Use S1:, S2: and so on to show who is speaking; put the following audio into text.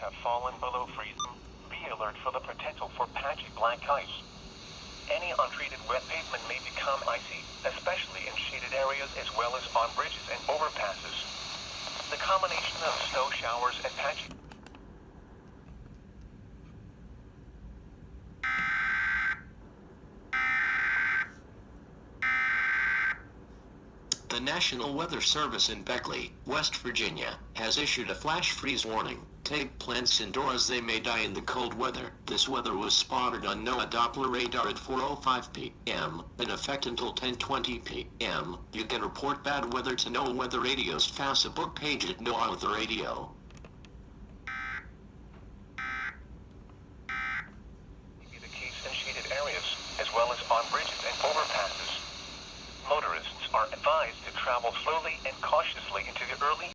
S1: have fallen below freezing. Be alert for the potential for patchy black ice. Any untreated wet pavement may become icy, especially in shaded areas as well as on bridges and overpasses. The combination of snow showers and patchy
S2: The National Weather Service in Beckley, West Virginia, has issued a flash freeze warning. Take plants indoors, they may die in the cold weather. This weather was spotted on NOAA Doppler radar at 4:05 p.m., in effect until 10:20 p.m. You can report bad weather to NOAA Weather Radio's Facebook page at Noaa Weather Radio.
S1: Be the case in shaded areas, as well as on bridges and overpasses. Motorists are advised to travel slowly and cautiously into the early